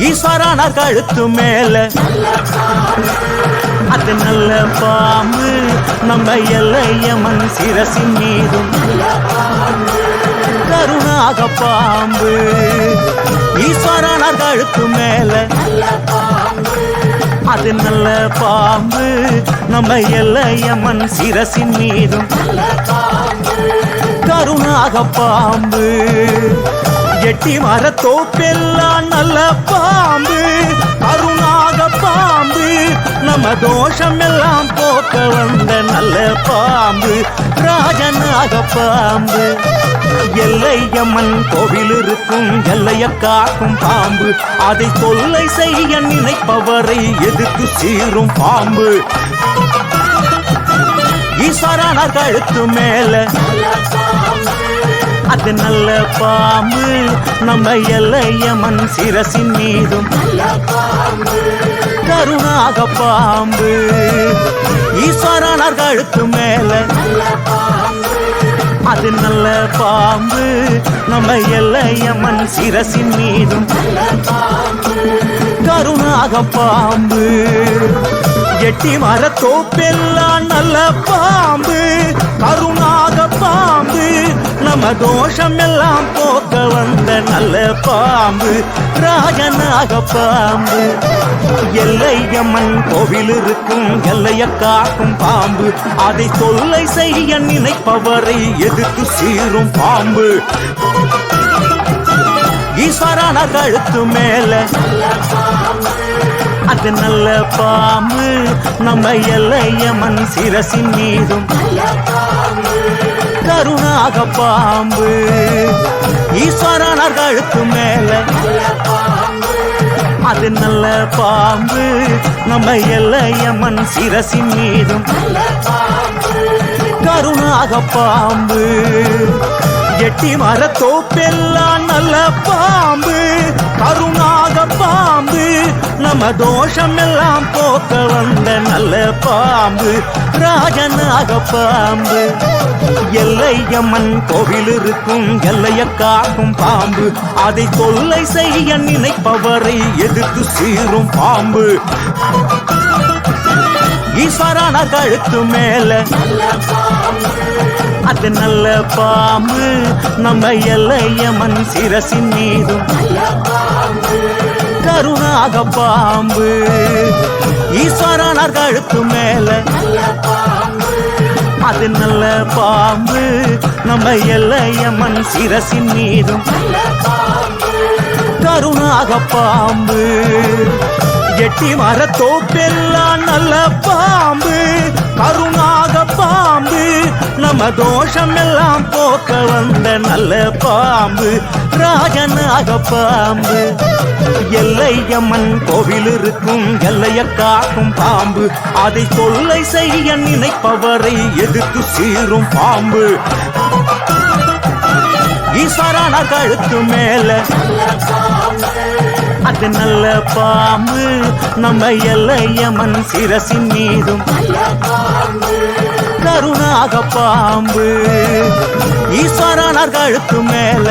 ஈஸ்வரான கழுத்து மேல அது நல்ல பாம்பு நம்ம எல்லையம்மன் சிரசின் மீதும் கருணாக பாம்பு ஈஸ்வரான கழுத்து மேல அது நல்ல பாம்பு நம்ம எல்லையம்மன் சிரசின் மீதும் கருணாக பாம்பு எட்டி மரத்தோப்பெல்லாம் நல்ல பாம்பு கருணாக பாம்பு நம்ம தோஷம் எல்லாம் போக்க வந்த நல்ல பாம்பு ராஜனாக பாம்பு எல்லையம்மன் கோவில் இருக்கும் எல்லைய காக்கும் பாம்பு அதை தொல்லை செய்ய நினைப்பவரை எதிர்த்து சீரும் பாம்பு ஈஸ்வரான கழுத்து மேல அது நல்ல பாம்பு நம்ம எல்லையம்மன் சிரசின் மீதும் கருணாக பாம்பு ஈஸ்வரான கழுத்து மேல அது நல்ல பாம்பு நம்ம எல்லையம்மன் சிரசின் மீதும் கருணாக பாம்பு எட்டி மரத்தோப்பெல்லாம் நல்ல பாம்பு கருணாக பாம்பு நம்ம தோஷம் எல்லாம் போக்க வந்த நல்ல பாம்பு ராஜனாக பாம்பு எல்லையம்மன் கோவில் இருக்கும் எல்லைய காக்கும் பாம்பு அதை தொல்லை செய்ய நினைப்பவரை எதிர்த்து சீரும் பாம்பு ஈஸ்வரான கழுத்து மேல அது நல்ல பாம்பு நம்ம எல்லையம்மன் சிரசின் மீதும் கருணாக பாம்பு ஈஸ்வரான கழுத்து மேல அது நல்ல பாம்பு நம்ம எல்லையம்மன் சிரசின் மீதும் கருணாக பாம்பு எட்டி மரத்தோப்பெல்லாம் நல்ல பாம்பு கருணாக பாம்பு நம்ம தோஷம் எல்லாம் போக்க வந்த நல்ல பாம்பு ராஜனாக பாம்பு எல்லையம்மன் கோவில் இருக்கும் எல்லைய காக்கும் பாம்பு அதை தொல்லை செய்ய நினைப்பவரை எதிர்த்து சீரும் பாம்பு ஈஸ்வரான கழுத்து மேல அது நல்ல பாம்பு நம்ம எல்லையம்மன் சிரசின் மீதும் கருணாக பாம்பு ஈஸ்வரான கழுத்து மேல அது நல்ல பாம்பு நம்ம எல்லையம்மன் சிரசின் மீதும் கருணாக பாம்பு எட்டி மரத்தோப்பெல்லாம் நல்ல பாம்பு கருணாக பாம்பு நம்ம தோஷம் எல்லாம் போக்க வந்த நல்ல பாம்பு ராஜனாக பாம்பு எல்லையம்மன் கோவில் இருக்கும் எல்லைய காக்கும் பாம்பு அதை தொல்லை செய்ய நினைப்பவரை எதிர்த்து சீரும் பாம்பு ஈஸ்வரான கழுத்து மேல அது நல்ல பாம்பு நம்ம எல்லையம்மன் சிரசின் மீதும் கருணாக பாம்பு ஈஸ்வரான கழுத்து மேல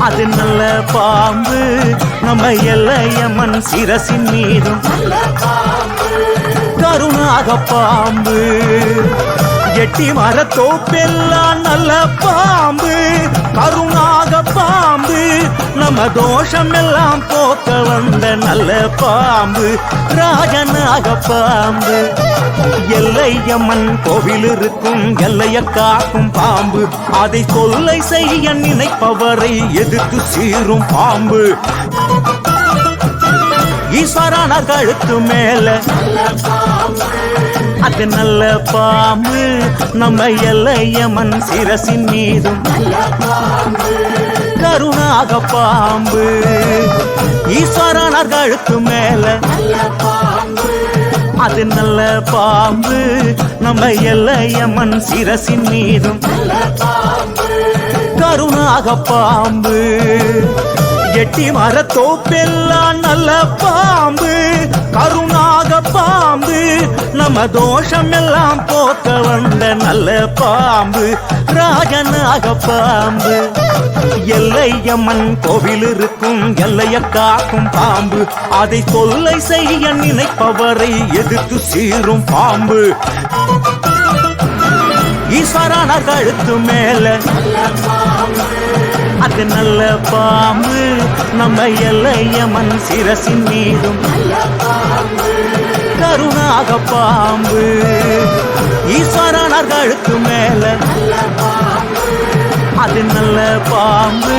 அது நல்ல பாம்பு நம்ம எல்லையம்மன் சிரசின் மீதும் கருணாக பாம்பு எட்டி மரத்தோப்பெல்லாம் நல்ல பாம்பு கருணாக பாம்பு நம்ம தோஷம் எல்லாம் போக்க வந்த நல்ல பாம்பு ராஜனாக பாம்பு எல்லையம்மன் கோவில் இருக்கும் எல்லைய காக்கும் பாம்பு அதை தொல்லை செய்ய நினைப்பவரை எதிர்த்து சீரும் பாம்பு ஈஸ்வரான கழுத்து மேல அது நல்ல பாம்பு நம்ம எல்லையம்மன் சிரசின் மீதும் கருணாக பாம்பு ஈஸ்வரான கழுத்து மேல அது நல்ல பாம்பு நம்ம எல்லையம்மன் சிரசின் மீதும் கருணாக பாம்பு எட்டி மரத்தோப்பெல்லாம் நல்ல பாம்பு கருணாக பாம்பு நம்ம தோஷம் எல்லாம் போக்க வந்த நல்ல பாம்பு ராஜனாக பாம்பு எல்லையம்மன் கோவில் இருக்கும் எல்லைய காக்கும் பாம்பு அதை தொல்லை செய்ய நினைப்பவரை எதிர்த்து சீரும் பாம்பு ஈஸ்வரனார் கழுத்து மேல அது நல்ல பாம்பு நம்ம எல்லையம்மன் சிரசின் மீதும் கருணாக பாம்பு ஈஸ்வரனார் கழுத்து மேல அது நல்ல பாம்பு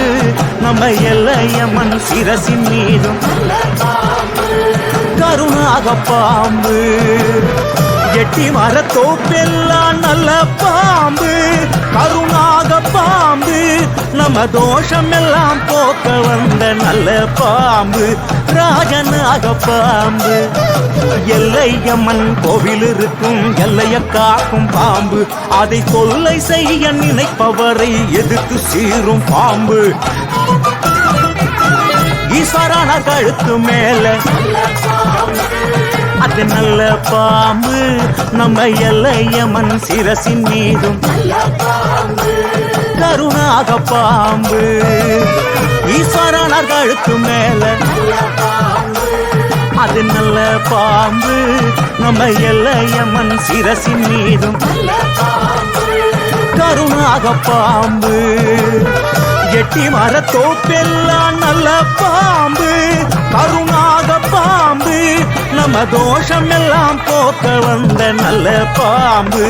நம்ம எல்லையம்மன் சிரசின் மீதும் கருணாக பாம்பு எட்டி மரத்தோப்பெல்லாம் நல்ல பாம்பு கருணாக பாம்பு நம்ம தோஷம் எல்லாம் போக்க வந்த நல்ல பாம்பு ராஜனாக பாம்பு எல்லையம்மன் கோவில் இருக்கும் எல்லைய காக்கும் பாம்பு அதை தொல்லை செய்ய நினைப்பவரை எதிர்த்து சீரும் பாம்பு ஈஸ்வரனார் கழுத்து மேல அது நல்ல பாம்பு நம்ம எல்லையம்மன் சிரசின் மீதும் கருணாக பாம்பு ஈஸ்வரனார் கழுத்து மேல அது நல்ல பாம்பு நம்ம எல்லையம்மன் சிரசின் மீதும் கருணாக பாம்பு எட்டி மரத்தோப்பெல்லாம் நல்ல பாம்பு கருணாக பாம்பு நம்ம தோஷம் எல்லாம் போக்க வந்த நல்ல பாம்பு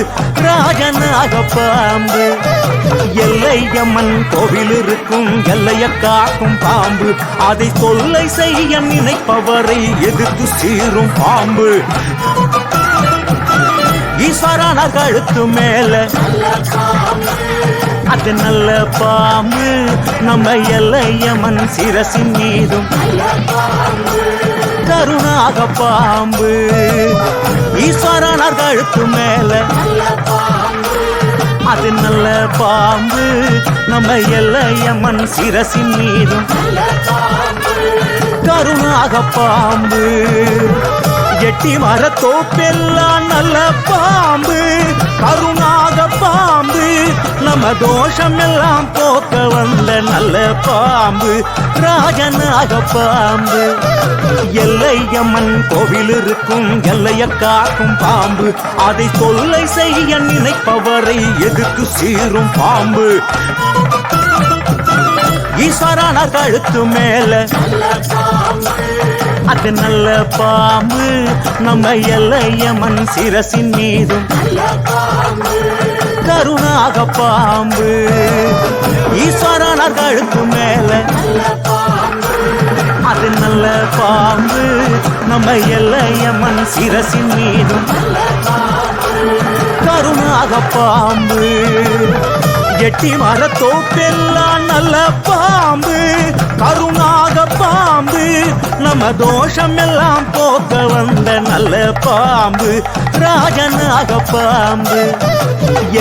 ராஜனாக பாம்பு எல்லையம்மன் கோவில் இருக்கும் எல்லைய காக்கும் பாம்பு அதை தொல்லை செய்ய நினைப்பவரை எதிர்த்து சீரும் பாம்பு ஈஸ்வரனார் கழுத்து மேல அது நல்ல பாம்பு நம்ம எல்லையம்மன் சிரசின் மீதும் கருணாக பாம்பு ஈஸ்வரனார் கழுத்து மேல அது நல்ல பாம்பு நம்ம எல்லையம்மன் சிரசின் மீதும் கருணாக பாம்பு எட்டி மரத்தோப்பெல்லாம் நல்ல பாம்பு கருணாக பாம்பு நம்ம தோஷம் எல்லாம் போக்க வந்த நல்ல பாம்பு ராஜனாக பாம்பு எல்லையம்மன் கோவில் இருக்கும் எல்லைய காக்கும் பாம்பு அதை தொல்லை செய்ய நினைப்பவரை எதிர்த்து சீரும் பாம்பு ஈஸ்வரனார் கழுத்து மேல அது நல்ல பாம்பு நம்ம எல்லையம்மன் சிரசின் மீதும் கருணாக பாம்பு ஈஸ்வரனார் கழுத்து மேல அது நல்ல பாம்பு நம்ம எல்லையம்மன் சிரசின் மீதும் கருணாக பாம்பு எட்டி மரத்தோப்பெல்லாம் நல்ல பாம்பு கருணாக பாம்பு நம்ம தோஷம் எல்லாம் போக்க வந்த நல்ல பாம்பு ராஜனாக பாம்பு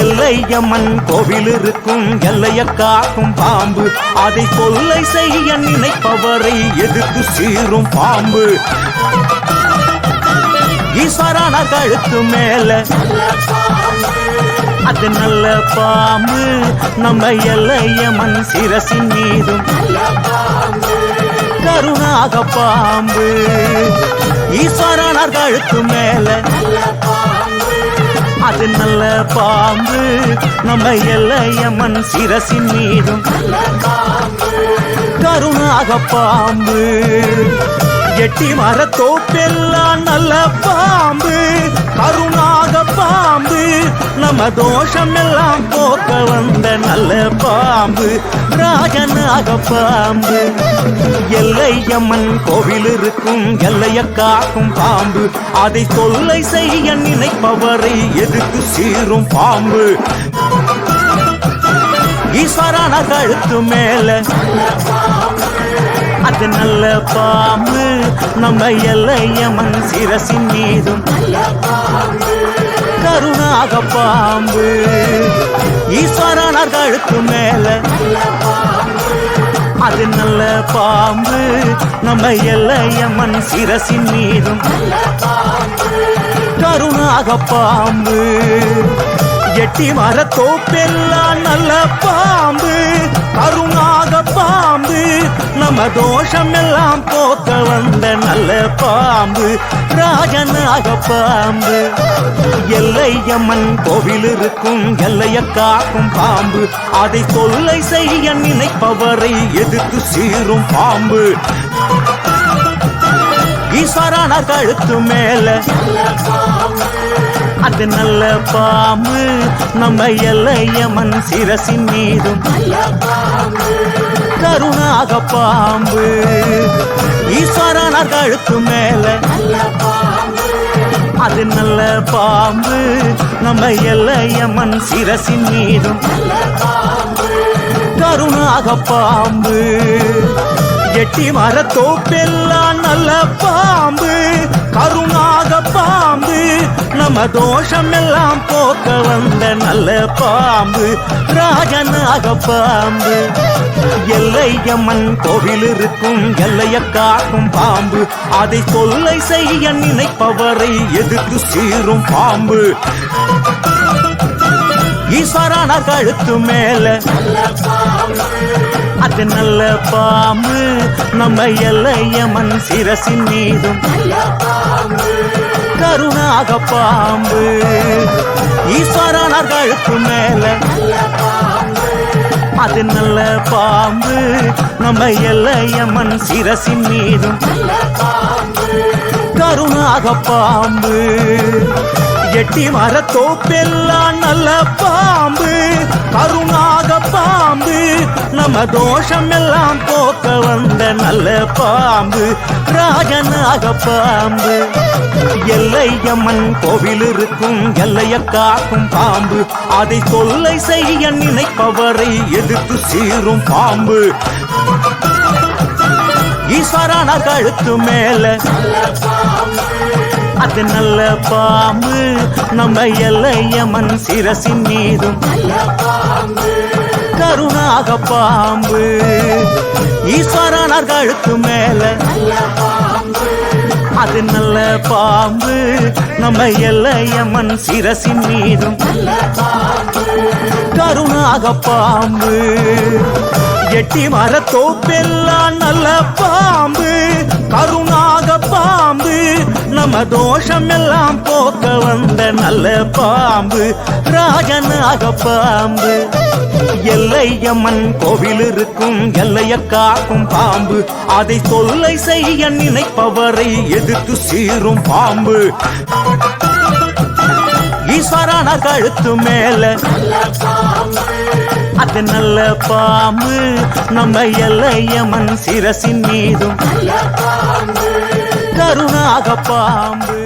எல்லையம்மன் கோவில் இருக்கும் எல்லைய காக்கும் பாம்பு அதை தொல்லை செய்ய நினைப்பவரை எதிர்த்து சீரும் பாம்பு ஈஸ்வரனார் கழுத்து மேல அது நல்ல பாம்பு நம்ம எல்லையம்மன் சிரசின் மீதும் கருணாக பாம்பு ஈஸ்வரனார் கழுத்து மேல அது நல்ல பாம்பு நம்ம எல்லையம்மன் சிரசின் மீதும் கருணாக பாம்பு எட்டி மரத்தோப்பெல்லாம் நல்ல பாம்பு கருணாக பாம்பு நம்ம தோஷம் எல்லாம் போக்க வந்த நல்ல பாம்பு ராஜனாக பாம்பு எல்லையம்மன் கோவில் இருக்கும் எல்லைய காக்கும் பாம்பு அதை தொல்லை செய்ய நினைப்பவரை எதிர்த்து சீரும் பாம்பு ஈஸ்வரனார் கழுத்து மேல அது நல்ல பாம்பு நம்ம எல்லையம்மன் சிரசின் மீதும் கருணாக பாம்பு ஈஸ்வரனார் கழுத்து மேல அது நல்ல பாம்பு நம்ம எல்லையம்மன் சிரசின் மீதும் கருணாக பாம்பு எட்டி மரத்தோப்பெல்லாம் நல்ல பாம்பு கருணாக பாம்பு நம்ம தோஷம் எல்லாம் போக்க வந்த நல்ல பாம்பு ராஜனாக பாம்பு எல்லையம்மன் கோவில் இருக்கும் எல்லைய காக்கும் பாம்பு அதை தொல்லை செய்ய நினைப்பவரை எதிர்த்து சீரும் பாம்பு ஈஸ்வரான கழுத்து மேல அது நல்ல பாம்பு நம்ம எல்லையம்மன் சிரசின் மீதும் கருணாக பாம்பு ஈஸ்வரான கழுத்து மேல அது நல்ல பாம்பு நம்ம எல்லையம்மன் சிரசின் மீதும் கருணாக பாம்பு எட்டி மரத்தோப்பெல்லாம் நல்ல பாம்பு கருணாக பாம்பு நம்ம தோஷம் எல்லாம் போக்க வந்த நல்ல பாம்பு ராஜனாக பாம்பு எல்லையம்மன் கோவில் இருக்கும் எல்லைய காக்கும் பாம்பு அதை தொல்லை செய்ய நினைப்பவரை எதிர்த்து சீரும் பாம்பு ஈஸ்வரான கழுத்து மேல அது நல்ல பாம்பு நம்ம எல்லையம்மன் சிரசின் மீதும் கருணாக பாம்பு ஈஸ்வரான கழுத்து மேல அது நல்ல பாம்பு நம்ம எல்லையம்மன் சிரசின் மீதும் கருணாக பாம்பு எட்டி மரத்தோப்பெல்லாம் நல்ல பாம்பு கருணாக பாம்பு நம்ம தோஷம் எல்லாம் போக்க வந்த நல்ல பாம்பு ராஜனாக பாம்பு எல்லையம்மன் கோவில் இருக்கும் எல்லைய காக்கும் பாம்பு அதை தொல்லை செய்ய நினைப்பவரை எதிர்த்து சீரும் பாம்பு ஈஸ்வரான கழுத்து மேல அது நல்ல பாம்பு நம்ம எல்லையம்மன் சிரசின் மீதும் கருணாக பாம்பு ஈஸ்வரான கழுத்து மேல அது நல்ல பாம்பு நம்ம எல்லையம்மன் சிரசின் மீதும் கருணாக பாம்பு எட்டி மரத்தோப்பெல்லாம் நல்ல பாம்பு கருணாக பாம்பு நம்ம தோஷம் எல்லாம் போக்க வந்த நல்ல பாம்பு ராஜனாக பாம்பு எல்லையம்மன் கோவில் இருக்கும் எல்லைய காக்கும் பாம்பு அதை தொல்லை செய்ய நினைப்பவரை எதிர்த்து சீரும் பாம்பு ஈஸ்வரான கழுத்து மேல அது நல்ல பாம்பு நம்ம எல்லையம்மன் சிரசின் மீதும் கருணாக பாம்பு